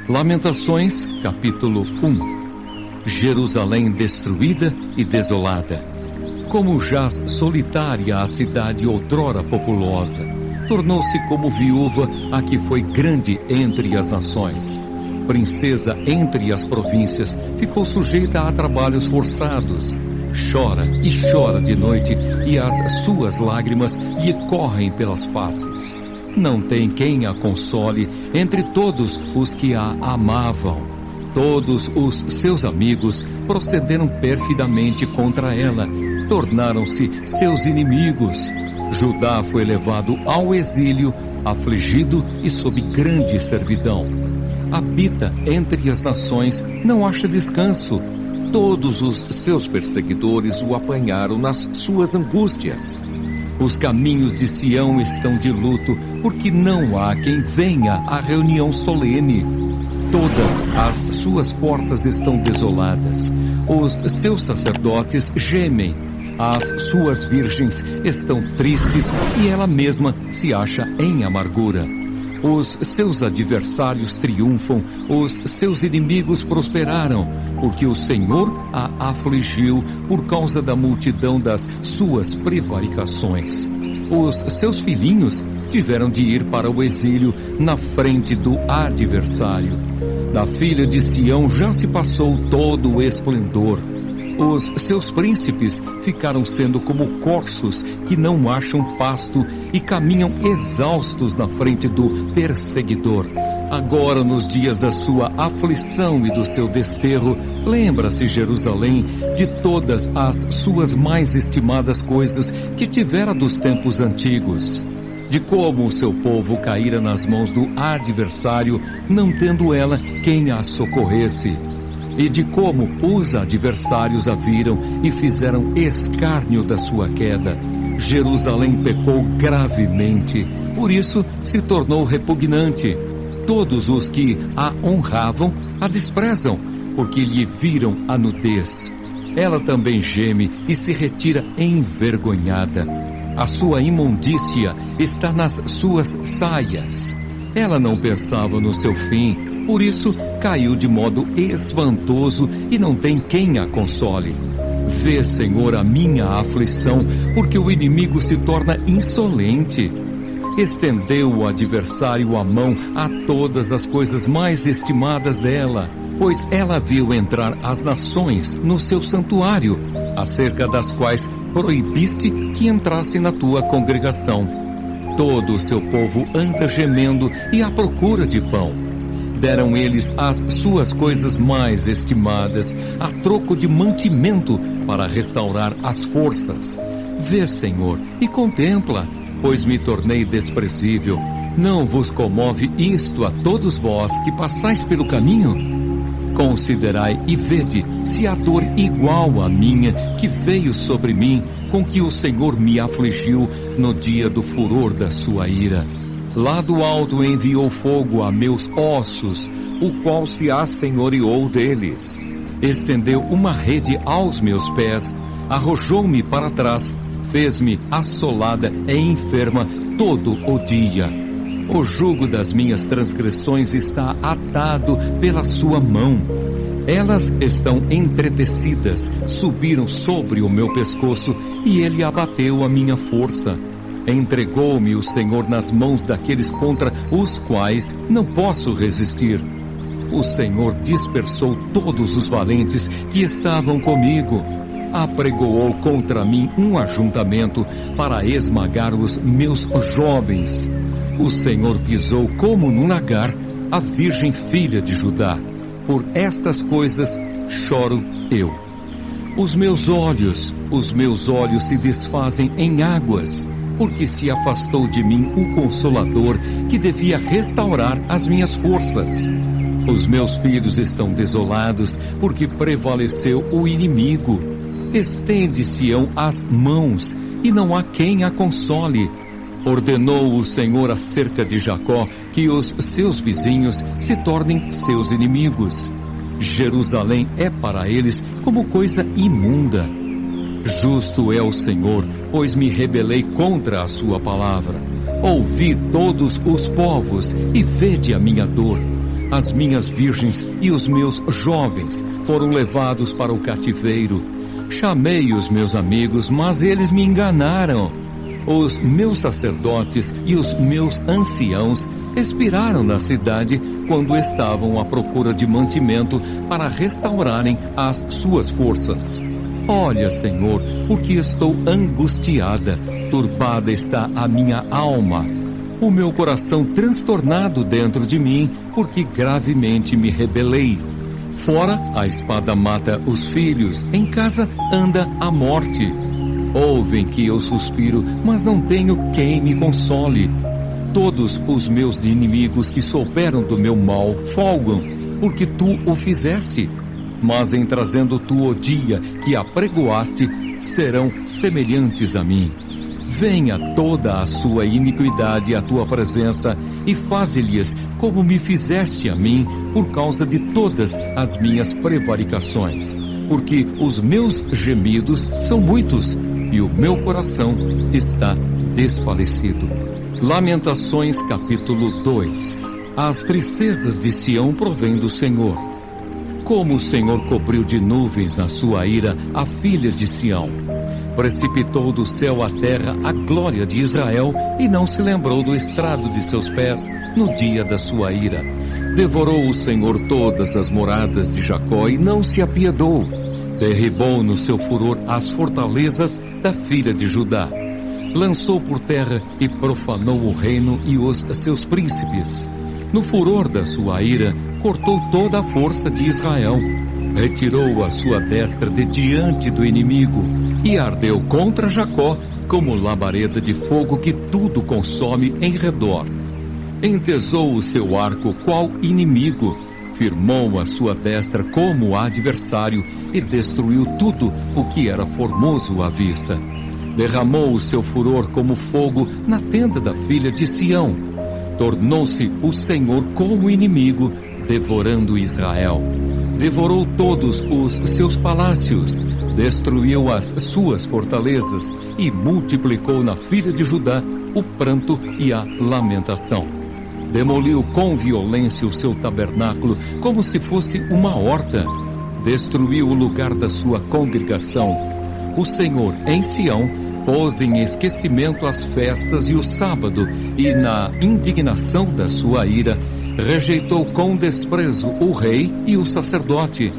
Lamentações, capítulo 1. Jerusalém destruída e desolada. Como jaz solitária a cidade outrora populosa, tornou-se como viúva a que foi grande entre as nações. Princesa entre as províncias, ficou sujeita a trabalhos forçados. Chora e chora de noite, e as suas lágrimas lhe correm pelas faces. Não tem quem a console entre todos os que a amavam. Todos os seus amigos procederam perfidamente contra ela, tornaram-se seus inimigos. Judá foi levado ao exílio, afligido e sob grande servidão. Habita entre as nações, não acha descanso. Todos os seus perseguidores o apanharam nas suas angústias. Os caminhos de Sião estão de luto, porque não há quem venha à reunião solene. Todas as suas portas estão desoladas. Os seus sacerdotes gemem. As suas virgens estão tristes e ela mesma se acha em amargura. Os seus adversários triunfam, os seus inimigos prosperaram, porque o Senhor a afligiu por causa da multidão das suas prevaricações. Os seus filhinhos tiveram de ir para o exílio na frente do adversário. Da filha de Sião já se passou todo o esplendor. Os seus príncipes ficaram sendo como corços que não acham pasto e caminham exaustos na frente do perseguidor. Agora, nos dias da sua aflição e do seu desterro, lembra-se Jerusalém de todas as suas mais estimadas coisas que tivera dos tempos antigos, de como o seu povo caíra nas mãos do adversário, não tendo ela quem a socorresse. E de como os adversários a viram e fizeram escárnio da sua queda. Jerusalém pecou gravemente, por isso se tornou repugnante. Todos os que a honravam a desprezam, porque lhe viram a nudez. Ela também geme e se retira envergonhada. A sua imundícia está nas suas saias. Ela não pensava no seu fim, por isso caiu de modo espantoso e não tem quem a console. Vê, Senhor, a minha aflição, porque o inimigo se torna insolente. Estendeu o adversário a mão a todas as coisas mais estimadas dela, pois ela viu entrar as nações no seu santuário, acerca das quais proibiste que entrasse na tua congregação. Todo o seu povo anda gemendo e à procura de pão. Deram eles as suas coisas mais estimadas, a troco de mantimento para restaurar as forças. Vê, Senhor, e contempla, pois me tornei desprezível. Não vos comove isto a todos vós que passais pelo caminho? Considerai e vede se há dor igual à minha que veio sobre mim, com que o Senhor me afligiu no dia do furor da sua ira. Lá do alto enviou fogo a meus ossos, o qual se assenhoreou deles. Estendeu uma rede aos meus pés, arrojou-me para trás, fez-me assolada e enferma todo o dia. O jugo das minhas transgressões está atado pela sua mão. Elas estão entretecidas, subiram sobre o meu pescoço, e ele abateu a minha força. Entregou-me o Senhor nas mãos daqueles contra os quais não posso resistir. O Senhor dispersou todos os valentes que estavam comigo. Apregoou contra mim um ajuntamento para esmagar os meus jovens. O Senhor pisou como num lagar a virgem filha de Judá. Por estas coisas choro eu. Os meus olhos se desfazem em águas, porque se afastou de mim o Consolador, que devia restaurar as minhas forças. Os meus filhos estão desolados, porque prevaleceu o inimigo. Estende Sião as mãos, e não há quem a console. Ordenou o Senhor acerca de Jacó, que os seus vizinhos se tornem seus inimigos. Jerusalém é para eles como coisa imunda. Justo é o Senhor, pois me rebelei contra a sua palavra. Ouvi todos os povos e vede a minha dor. As minhas virgens e os meus jovens foram levados para o cativeiro. Chamei os meus amigos, mas eles me enganaram. Os meus sacerdotes e os meus anciãos expiraram na cidade quando estavam à procura de mantimento para restaurarem as suas forças. Olha, Senhor, porque estou angustiada, turbada está a minha alma. O meu coração transtornado dentro de mim, porque gravemente me rebelei. Fora, a espada mata os filhos, em casa anda a morte. Ouvem que eu suspiro, mas não tenho quem me console. Todos os meus inimigos que souberam do meu mal folgam, porque tu o fizeste. Mas em trazendo tu o dia que apregoaste, serão semelhantes a mim. Venha toda a sua iniquidade à tua presença e faze-lhes como me fizeste a mim por causa de todas as minhas prevaricações. Porque os meus gemidos são muitos e o meu coração está desfalecido. Lamentações capítulo 2. As tristezas de Sião provêm do Senhor. Como o Senhor cobriu de nuvens na sua ira a filha de Sião. Precipitou do céu à terra a glória de Israel e não se lembrou do estrado de seus pés no dia da sua ira. Devorou o Senhor todas as moradas de Jacó e não se apiedou. Derribou no seu furor as fortalezas da filha de Judá. Lançou por terra e profanou o reino e os seus príncipes. No furor da sua ira, cortou toda a força de Israel. Retirou a sua destra de diante do inimigo e ardeu contra Jacó como labareda de fogo que tudo consome em redor. Entesou o seu arco qual inimigo, firmou a sua destra como adversário e destruiu tudo o que era formoso à vista. Derramou o seu furor como fogo na tenda da filha de Sião. Tornou-se o Senhor como inimigo, devorando Israel. Devorou todos os seus palácios, destruiu as suas fortalezas e multiplicou na filha de Judá o pranto e a lamentação. Demoliu com violência o seu tabernáculo como se fosse uma horta. Destruiu o lugar da sua congregação. O Senhor em Sião pôs em esquecimento as festas e o sábado, e na indignação da sua ira, rejeitou com desprezo o rei e o sacerdote.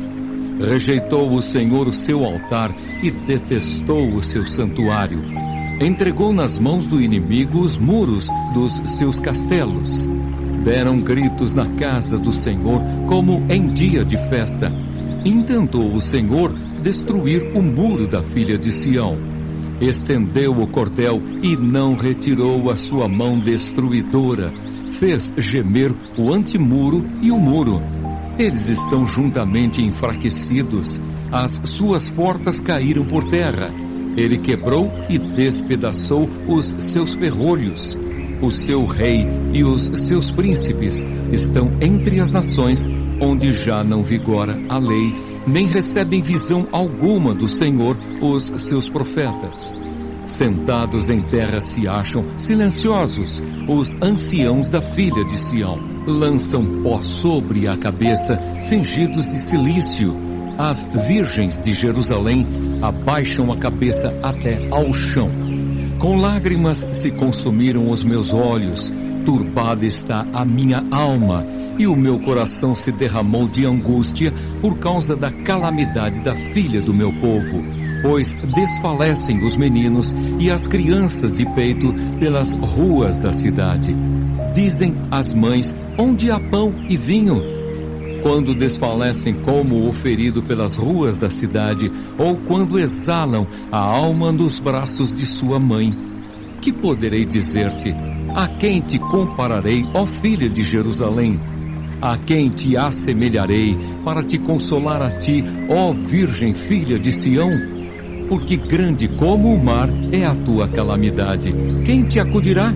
Rejeitou o Senhor o seu altar e detestou o seu santuário. Entregou nas mãos do inimigo os muros dos seus castelos. Deram gritos na casa do Senhor como em dia de festa. Intentou o Senhor destruir o muro da filha de Sião. Estendeu o cordel e não retirou a sua mão destruidora. Fez gemer o antemuro e o muro. Eles estão juntamente enfraquecidos. As suas portas caíram por terra. Ele quebrou e despedaçou os seus ferrolhos. O seu rei e os seus príncipes estão entre as nações, onde já não vigora a lei, nem recebem visão alguma do Senhor os seus profetas. Sentados em terra se acham silenciosos os anciãos da filha de Sião. Lançam pó sobre a cabeça, cingidos de cilício. As virgens de Jerusalém abaixam a cabeça até ao chão. Com lágrimas se consumiram os meus olhos, turbada está a minha alma, e o meu coração se derramou de angústia por causa da calamidade da filha do meu povo. Pois desfalecem os meninos e as crianças de peito pelas ruas da cidade. Dizem as mães, onde há pão e vinho? Quando desfalecem como o ferido pelas ruas da cidade, ou quando exalam a alma nos braços de sua mãe. Que poderei dizer-te? A quem te compararei, ó filha de Jerusalém? A quem te assemelharei para te consolar a ti, ó virgem filha de Sião? Porque grande como o mar é a tua calamidade. Quem te acudirá?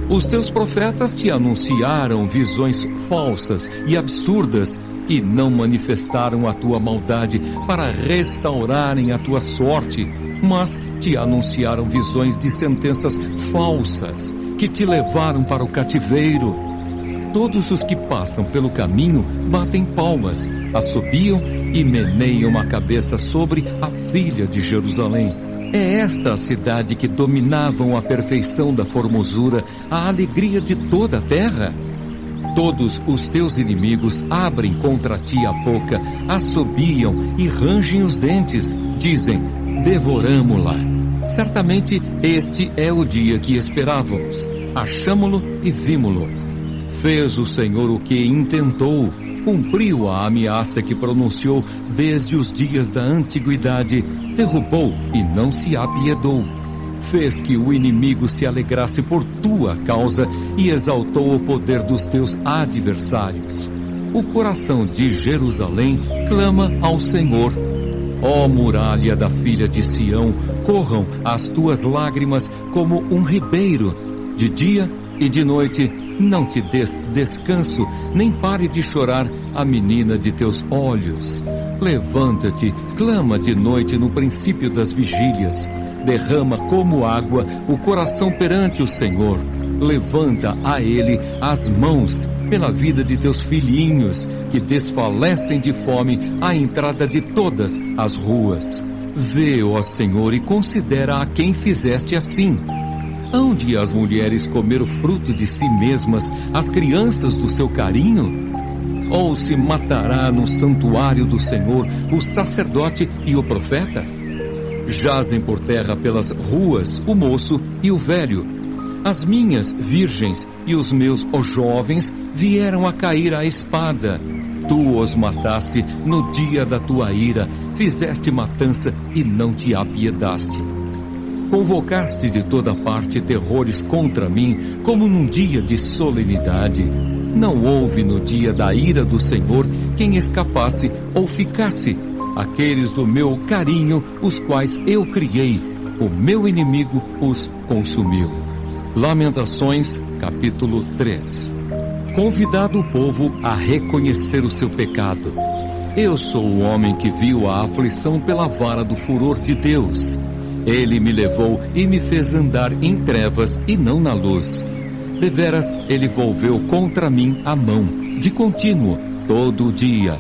Os teus profetas te anunciaram visões falsas e absurdas e não manifestaram a tua maldade para restaurarem a tua sorte, mas te anunciaram visões de sentenças falsas que te levaram para o cativeiro. todos os que passam pelo caminho batem palmas, assobiam e meneiam a cabeça sobre a filha de Jerusalém. É esta a cidade que dominavam a perfeição da formosura, a alegria de toda a terra? Todos os teus inimigos abrem contra ti a boca, assobiam e rangem os dentes, dizem: devoramo-la. Certamente este é o dia que esperávamos, achamo-lo e vimo-lo. Fez o Senhor o que intentou, cumpriu a ameaça que pronunciou desde os dias da antiguidade, derrubou e não se apiedou. Fez que o inimigo se alegrasse por tua causa e exaltou o poder dos teus adversários. O coração de Jerusalém clama ao Senhor. Ó muralha da filha de Sião, corram as tuas lágrimas como um ribeiro. De dia e de noite não te des descanso, nem pare de chorar a menina de teus olhos. Levanta-te, clama de noite no princípio das vigílias. Derrama como água o coração perante o Senhor. Levanta a Ele as mãos pela vida de teus filhinhos, que desfalecem de fome à entrada de todas as ruas. Vê, ó Senhor, e considera a quem fizeste assim. Hão de as mulheres comer o fruto de si mesmas, as crianças do seu carinho? Ou se matará no santuário do Senhor o sacerdote e o profeta? Jazem por terra pelas ruas o moço e o velho. As minhas virgens e os meus jovens vieram a cair à espada. Tu os mataste no dia da tua ira, fizeste matança e não te apiedaste. Convocaste de toda parte terrores contra mim, como num dia de solenidade. Não houve no dia da ira do Senhor quem escapasse ou ficasse. Aqueles do meu carinho, os quais eu criei, o meu inimigo os consumiu. Lamentações, capítulo 3. Convidado o povo a reconhecer o seu pecado. Eu sou o homem que viu a aflição pela vara do furor de Deus. Ele me levou e me fez andar em trevas e não na luz. Deveras, ele volveu contra mim a mão, de contínuo, todo o dia.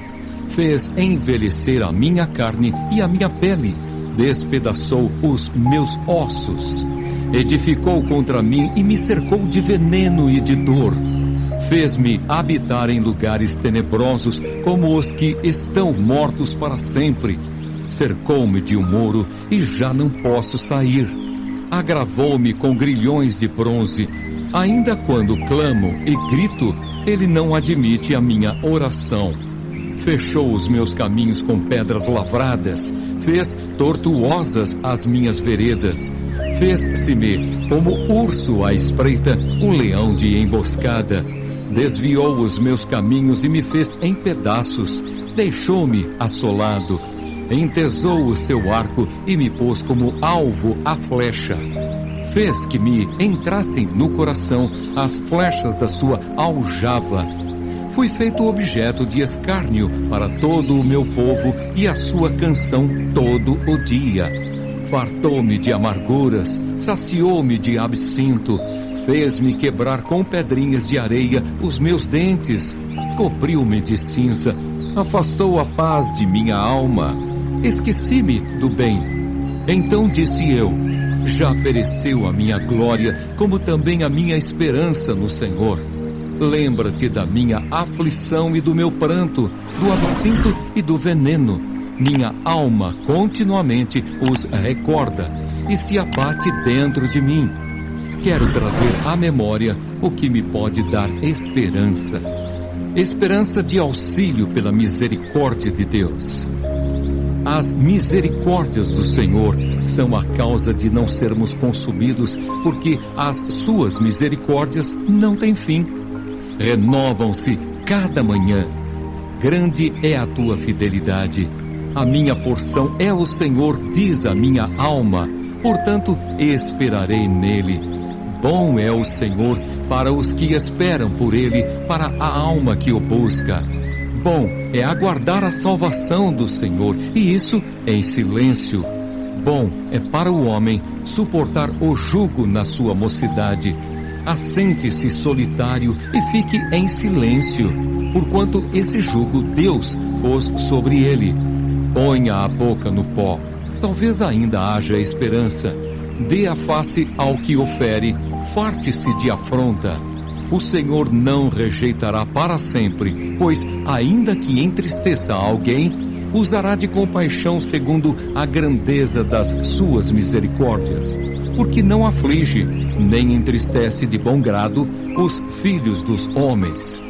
Fez envelhecer a minha carne e a minha pele, despedaçou os meus ossos. Edificou contra mim e me cercou de veneno e de dor. Fez-me habitar em lugares tenebrosos, como os que estão mortos para sempre. Cercou-me de um muro e já não posso sair. Agravou-me com grilhões de bronze. Ainda quando clamo e grito, ele não admite a minha oração. Fechou os meus caminhos com pedras lavradas, fez tortuosas as minhas veredas. Fez-se-me como urso à espreita, um leão de emboscada. Desviou os meus caminhos e me fez em pedaços. Deixou-me assolado. Entesou o seu arco e me pôs como alvo a flecha. Fez que me entrassem no coração as flechas da sua aljava. Fui feito objeto de escárnio para todo o meu povo e a sua canção todo o dia. Fartou-me de amarguras, saciou-me de absinto, fez-me quebrar com pedrinhas de areia os meus dentes, cobriu-me de cinza, afastou a paz de minha alma, esqueci-me do bem. Então disse eu: já pereceu a minha glória, como também a minha esperança no Senhor. Lembra-te da minha aflição e do meu pranto, do absinto e do veneno. Minha alma continuamente os recorda e se abate dentro de mim. Quero trazer à memória o que me pode dar esperança. Esperança de auxílio pela misericórdia de Deus. As misericórdias do Senhor são a causa de não sermos consumidos, porque as suas misericórdias não têm fim. Renovam-se cada manhã. Grande é a tua fidelidade. A minha porção é o Senhor, diz a minha alma. Portanto, esperarei nele. Bom é o Senhor para os que esperam por ele, para a alma que o busca. Bom é aguardar a salvação do Senhor, e isso em silêncio. Bom é para o homem suportar o jugo na sua mocidade. assente-se solitário e fique em silêncio, porquanto esse jugo Deus pôs sobre ele. Ponha a boca no pó, talvez ainda haja esperança. Dê a face ao que o fere, farte-se de afronta. O Senhor não rejeitará para sempre, pois, ainda que entristeça alguém, usará de compaixão segundo a grandeza das suas misericórdias, porque não aflige, nem entristece de bom grado os filhos dos homens.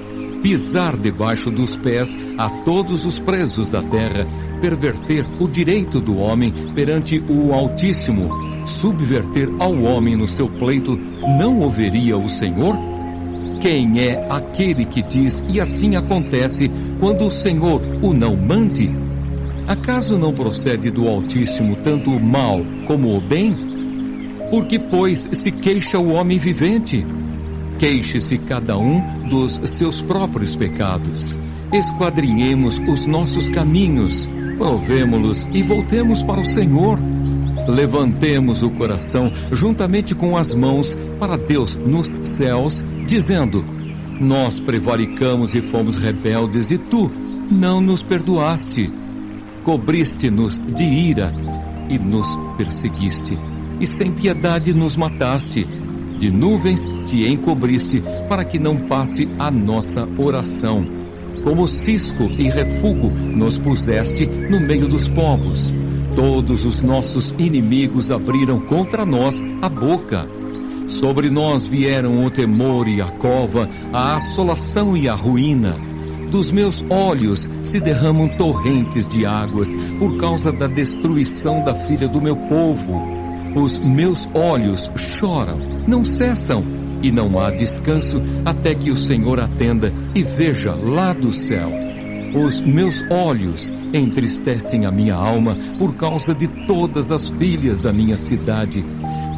Pisar debaixo dos pés a todos os presos da terra, perverter o direito do homem perante o Altíssimo, subverter ao homem no seu pleito, não o veria o Senhor? Quem é aquele que diz, e assim acontece, quando o Senhor o não mande? Acaso não procede do Altíssimo tanto o mal como o bem? Porque, pois, se queixa o homem vivente? Queixe-se cada um dos seus próprios pecados. Esquadrinhemos os nossos caminhos, provemo-los e voltemos para o Senhor. Levantemos o coração juntamente com as mãos para Deus nos céus, dizendo: nós prevaricamos e fomos rebeldes, e tu não nos perdoaste. Cobriste-nos de ira e nos perseguiste, e sem piedade nos mataste. De nuvens te encobriste, para que não passe a nossa oração. Como cisco e refúgio nos puseste no meio dos povos. Todos os nossos inimigos abriram contra nós a boca. Sobre nós vieram o temor e a cova, a assolação e a ruína. Dos meus olhos se derramam torrentes de águas por causa da destruição da filha do meu povo. Os meus olhos choram, não cessam, e não há descanso até que o Senhor atenda e veja lá do céu. Os meus olhos entristecem a minha alma por causa de todas as filhas da minha cidade.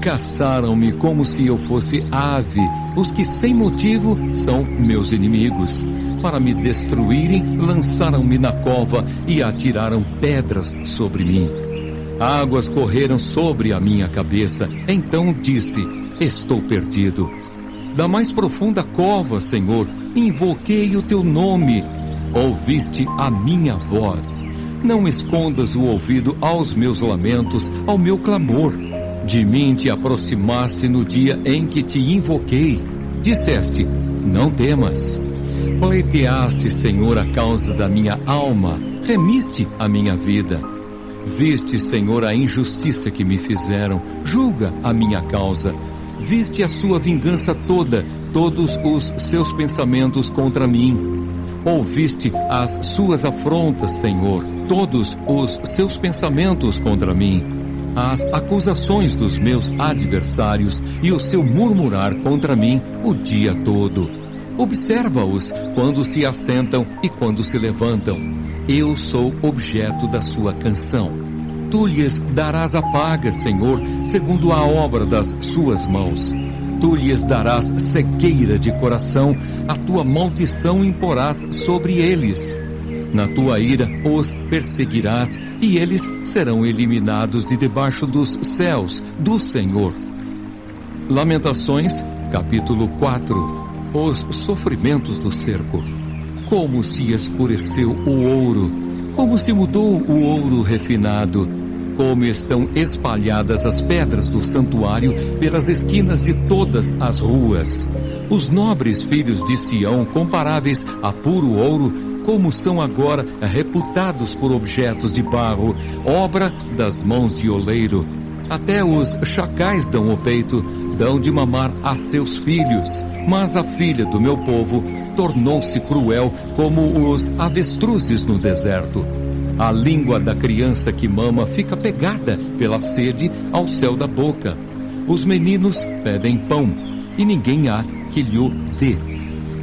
Caçaram-me como se eu fosse ave, os que sem motivo são meus inimigos. Para me destruírem, lançaram-me na cova e atiraram pedras sobre mim. Águas correram sobre a minha cabeça, então disse: estou perdido. Da mais profunda cova, Senhor, invoquei o teu nome. Ouviste a minha voz. Não escondas o ouvido aos meus lamentos, ao meu clamor. De mim te aproximaste no dia em que te invoquei. Disseste: não temas. Pleiteaste, Senhor, a causa da minha alma, remiste a minha vida. Viste, Senhor, a injustiça que me fizeram, julga a minha causa. Viste a sua vingança toda, todos os seus pensamentos contra mim. Ouviste as suas afrontas, Senhor, todos os seus pensamentos contra mim. As acusações dos meus adversários e o seu murmurar contra mim o dia todo. Observa-os quando se assentam e quando se levantam. Eu sou objeto da sua canção. Tu lhes darás a paga, Senhor, segundo a obra das suas mãos. Tu lhes darás cegueira de coração, a tua maldição imporás sobre eles. Na tua ira os perseguirás, e eles serão eliminados de debaixo dos céus do Senhor. Lamentações, capítulo 4. Os sofrimentos do cerco. Como se escureceu o ouro, como se mudou o ouro refinado, como estão espalhadas as pedras do santuário pelas esquinas de todas as ruas. Os nobres filhos de Sião, comparáveis a puro ouro, como são agora reputados por objetos de barro, obra das mãos de oleiro. Até os chacais dão o peito, dão de mamar a seus filhos. Mas a filha do meu povo tornou-se cruel como os avestruzes no deserto. A língua da criança que mama fica pegada pela sede ao céu da boca. Os meninos pedem pão, e ninguém há que lhe dê.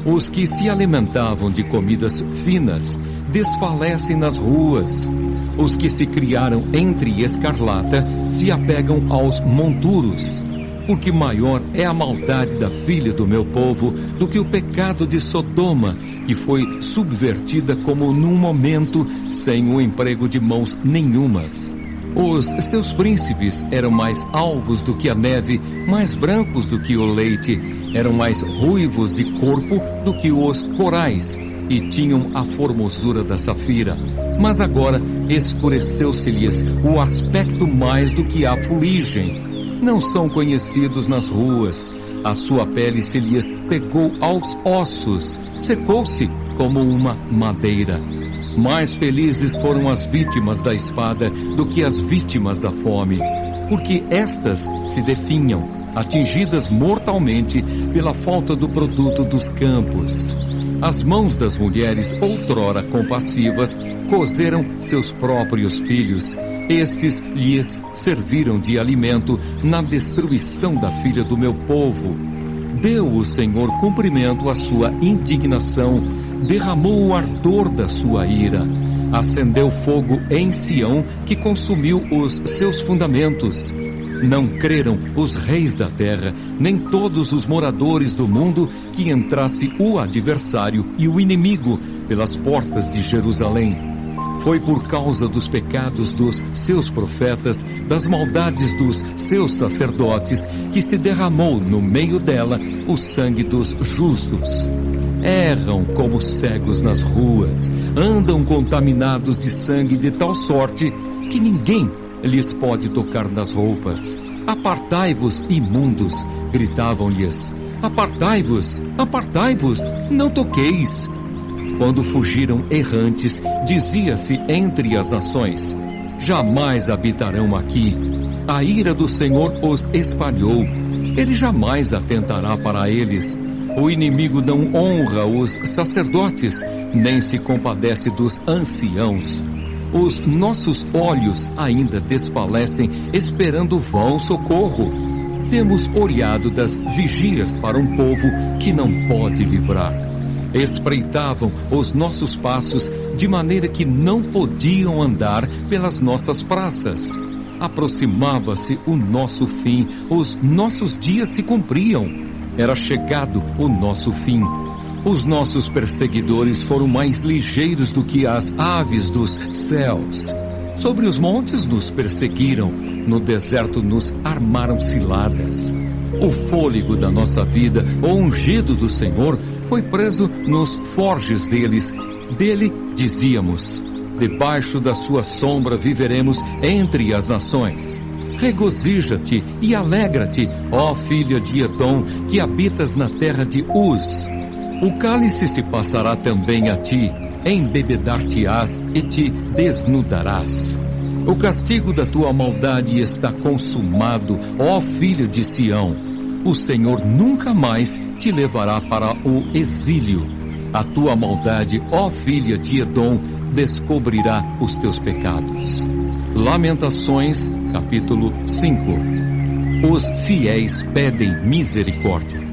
Os que se alimentavam de comidas finas desfalecem nas ruas. Os que se criaram entre escarlata se apegam aos monturos. Porque maior é a maldade da filha do meu povo do que o pecado de Sodoma, que foi subvertida como num momento, sem o emprego de mãos nenhumas. Os seus príncipes eram mais alvos do que a neve, mais brancos do que o leite. Eram mais ruivos de corpo do que os corais e tinham a formosura da safira. Mas agora escureceu-se-lhes o aspecto mais do que a fuligem. Não são conhecidos nas ruas. A sua pele se lhes pegou aos ossos, secou-se como uma madeira. Mais felizes foram as vítimas da espada do que as vítimas da fome, porque estas se definham, atingidas mortalmente pela falta do produto dos campos. As mãos das mulheres, outrora compassivas, cozeram seus próprios filhos. Estes lhes serviram de alimento na destruição da filha do meu povo. Deu o Senhor cumprimento à sua indignação, derramou o ardor da sua ira. Acendeu fogo em Sião, que consumiu os seus fundamentos. Não creram os reis da terra, nem todos os moradores do mundo, que entrasse o adversário e o inimigo pelas portas de Jerusalém. Foi por causa dos pecados dos seus profetas, das maldades dos seus sacerdotes, que se derramou no meio dela o sangue dos justos. Erram como cegos nas ruas, andam contaminados de sangue de tal sorte que ninguém lhes pode tocar nas roupas. Apartai-vos, imundos, gritavam-lhes. Apartai-vos, apartai-vos, não toqueis. Quando fugiram errantes, dizia-se entre as nações: jamais habitarão aqui. A ira do Senhor os espalhou. Ele jamais atentará para eles. O inimigo não honra os sacerdotes, nem se compadece dos anciãos. Os nossos olhos ainda desfalecem, esperando vão socorro. Temos olhado das vigias para um povo que não pode livrar. Espreitavam os nossos passos de maneira que não podiam andar pelas nossas praças. Aproximava-se o nosso fim, os nossos dias se cumpriam. Era chegado o nosso fim. Os nossos perseguidores foram mais ligeiros do que as aves dos céus. Sobre os montes nos perseguiram, no deserto nos armaram ciladas. O fôlego da nossa vida, o ungido do Senhor, foi preso nos forjes deles. Dele dizíamos: debaixo da sua sombra viveremos entre as nações. Regozija-te e alegra-te, ó filha de Edom, que habitas na terra de Uz. O cálice se passará também a ti, embebedar-te-ás e te desnudarás. O castigo da tua maldade está consumado, ó filha de Sião. O Senhor nunca mais te levará para o exílio. A tua maldade, ó filha de Edom, descobrirá os teus pecados. Lamentações, capítulo 5. Os fiéis pedem misericórdia.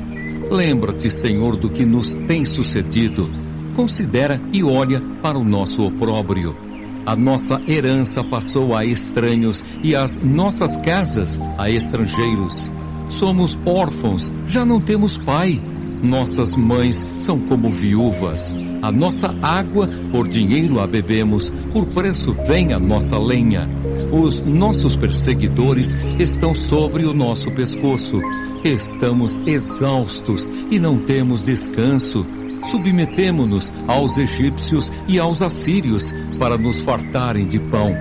Lembra-te, Senhor, do que nos tem sucedido. Considera e olha para o nosso opróbrio. A nossa herança passou a estranhos e as nossas casas a estrangeiros. Somos órfãos, já não temos pai. Nossas mães são como viúvas. A nossa água, por dinheiro a bebemos, por preço vem a nossa lenha. Os nossos perseguidores estão sobre o nosso pescoço. Estamos exaustos e não temos descanso. Submetemo-nos aos egípcios e aos assírios para nos fartarem de pão.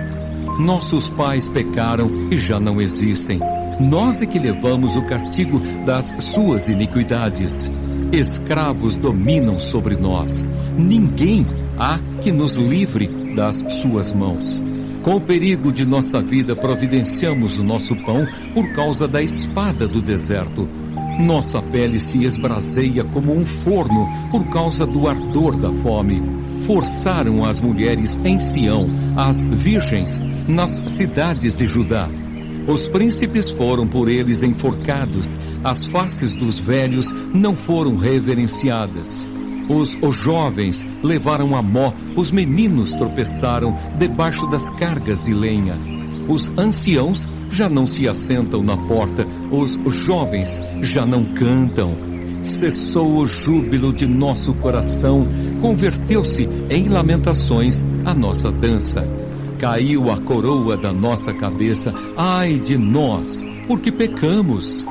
Nossos pais pecaram e já não existem. Nós é que levamos o castigo das suas iniquidades. Escravos dominam sobre nós. Ninguém há que nos livre das suas mãos. Com o perigo de nossa vida providenciamos o nosso pão por causa da espada do deserto. Nossa pele se esbraseia como um forno por causa do ardor da fome. Forçaram as mulheres em Sião, as virgens nas cidades de Judá. Os príncipes foram por eles enforcados, as faces dos velhos não foram reverenciadas. Os jovens levaram a mó, os meninos tropeçaram debaixo das cargas de lenha. Os anciãos já não se assentam na porta, os jovens já não cantam. Cessou o júbilo de nosso coração, converteu-se em lamentações a nossa dança. Caiu a coroa da nossa cabeça, ai de nós, porque pecamos.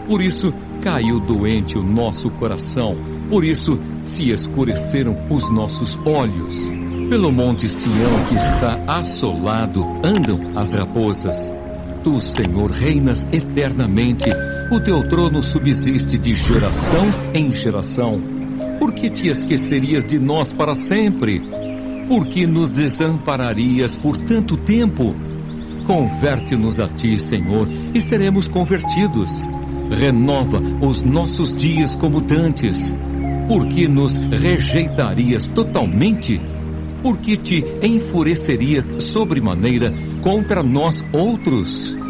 Por isso caiu doente o nosso coração, por isso se escureceram os nossos olhos. Pelo monte Sião que está assolado andam as raposas. Tu, Senhor, reinas eternamente, o teu trono subsiste de geração em geração. Por que te esquecerias de nós para sempre? Por que nos desampararias por tanto tempo? Converte-nos a ti, Senhor, e seremos convertidos. Renova os nossos dias como dantes. Por que nos rejeitarias totalmente? Por que te enfurecerias sobremaneira contra nós outros?